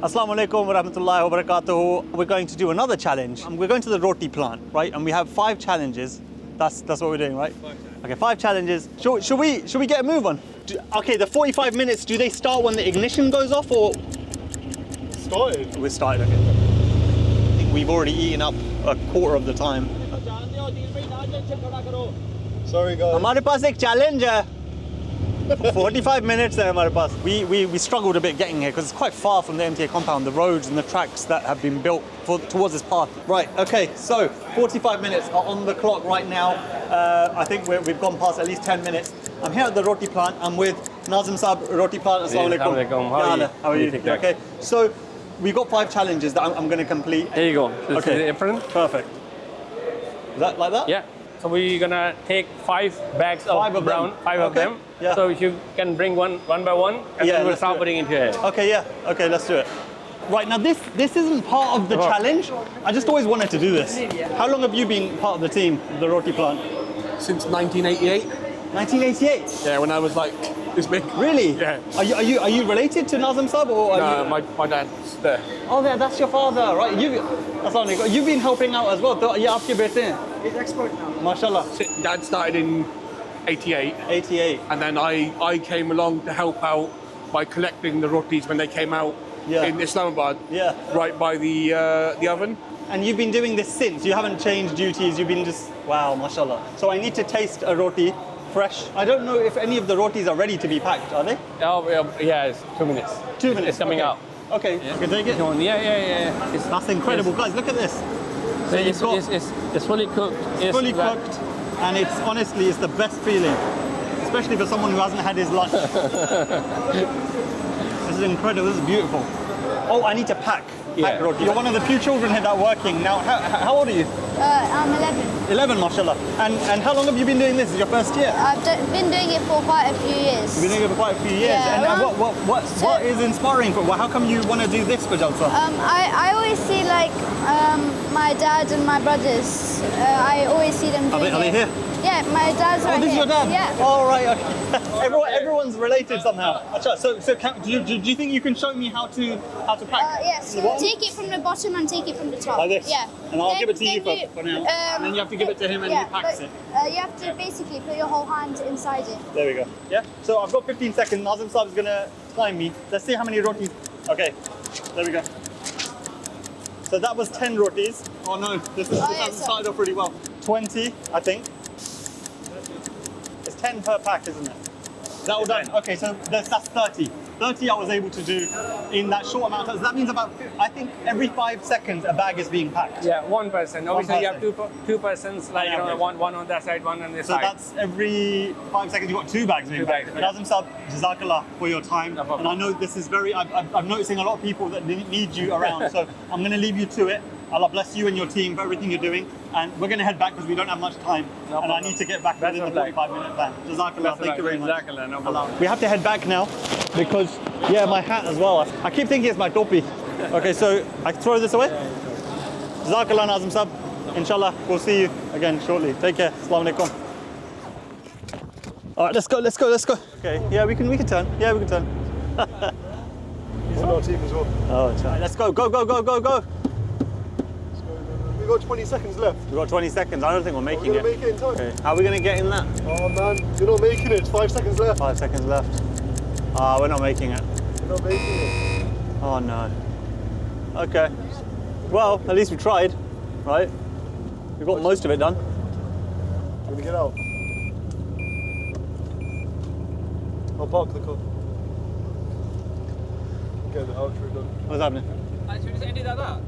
Assalamu alaikum wa rahmatullahi wa barakatuhu. We're going to do another challenge. We're going to the Roti Plant, right? And we have 5 challenges. That's what we're doing, right? 5 challenges. Okay, 5 challenges. Should we get a move on? Okay, the 45 minutes, do they start when the ignition goes off or? Started. We're started, okay. I think we've already eaten up a quarter of the time. Sorry guys. हमारे पास एक challenge है. 45 minutes there, हमारे पास. We struggled a bit getting here because it's quite far from the MTA compound, the roads and the tracks that have been built towards this path. Right, okay, so 45 minutes are on the clock right now. I think we've gone past at least 10 minutes. I'm here at the Roti Plant. I'm with Nazim Saab, Roti Plant. Assalamu alaikum. How are you? Okay, so we've got 5 challenges that I'm going to complete. Here you go. This Okay. is the apron. Perfect. Is that like that? Yeah. So we're gonna take 5 bags of 5 of brown, them. 5 of Okay. them. Yeah. So if you can bring one by one, and Yeah, then we'll let's start do it. putting it here. Okay, yeah. Okay, let's do it. Right, now this isn't part of the Oh. challenge. I just always wanted to do this. How long have you been part of the team, the Roti Plant? Since 1988. 1988? Yeah, when I was like this big. Really? Yeah. Are you related to Nazim Saab or are you? My dad's there. Oh, that's your father, right? You've been helping out as well. तो ये आपके बेटे हैं? He's expert now. Mashallah. Dad started in 88, 88. and then I came along to help out by collecting the rotis when they came out Yeah. in Islamabad, Yeah. right by the oven. And you've been doing this since. You haven't changed duties. You've been just wow, mashallah. So I need to taste a roti fresh. I don't know if any of the rotis are ready to be packed. Are they? Oh, yeah, it's 2 minutes. 2 minutes. It's coming okay. out. Okay. Yeah. Can take it? Yeah. That's incredible, guys. Look at this. So It's, you've got it's fully cooked. It's fully cooked, and it's honestly the best feeling, especially for someone who hasn't had his lunch. This is incredible. This is beautiful. Oh, I need to pack Yeah. roti. You're one of the few children here that are working now. How old are you? I'm 11. 11, mashallah. And how long have you been doing this? Is your first year? I've been doing it for quite a few years. You've been doing it for quite a few years. Yeah, and around- what is inspiring for? How come you want to do this for Jalsa? I always see like my dad and my brothers. I always see them doing Are they it. here? Yeah, my dad's right Oh, this is here. your dad? Yeah. Oh, right, okay. Everyone's related somehow. Acha, so do you think you can show me how to pack? Yes. What? Take it from the bottom and take it from the top. Like this? Yeah. And I'll Then- give it to you then for now. And then you have to give it to him and yeah, he packs but, it. You have to basically put your whole hand inside it. There we go. Yeah? So I've got 15 seconds. Nazim Saab is going to time me. Let's see how many rotis. Okay, there we go. So that was 10 rotis. Oh no, this hasn't started off really well. 20, I think. It's 10 per pack, isn't it? Is that all done? Okay, so that's 30. 30 I was able to do in that short amount of time. So that means about, I think, every 5 seconds a bag is being packed. Yeah, 1 person. Obviously, you have person. two persons, like On average. one on that side, one on this So side. that's every 5 seconds you've got 2 bags being 2 bags, packed. yeah. Nazim Saab, Jazakallah for your time. No problem. And I know this is I'm noticing a lot of people that need you around. So I'm going to leave you to it. Allah bless you and your team for everything you're doing. And we're going to head back because we don't have much time. No and I problem. need to get back Best within of the luck. 45-minute plan. Jazakallah, Best of thank you luck. very much. Jazakallah, no problem. We have to head back now because, yeah, my hat as well. I keep thinking it's my topi. Okay, so I throw this away. Jazakallah, Nazim Saab. Inshallah, we'll see you again shortly. Take care. Assalamu alaikum. All right, let's go. Okay, yeah, we can turn. Yeah, we can turn. He's on our team as well. Oh, it's all right. Let's go. Go. We've got 20 seconds left. We've got 20 seconds. I don't think we're making We're it. gonna make it in time. Okay, how are we going to get in that? Oh man, you're not making it. It's 5 seconds left. 5 seconds left. We're not making it. You're not making it. Oh, no. Okay. Well, at least we tried, right? We've got most of it done. I'm gonna get out. I'll park the car. Get the outro done. What's happening? Should we just edit that?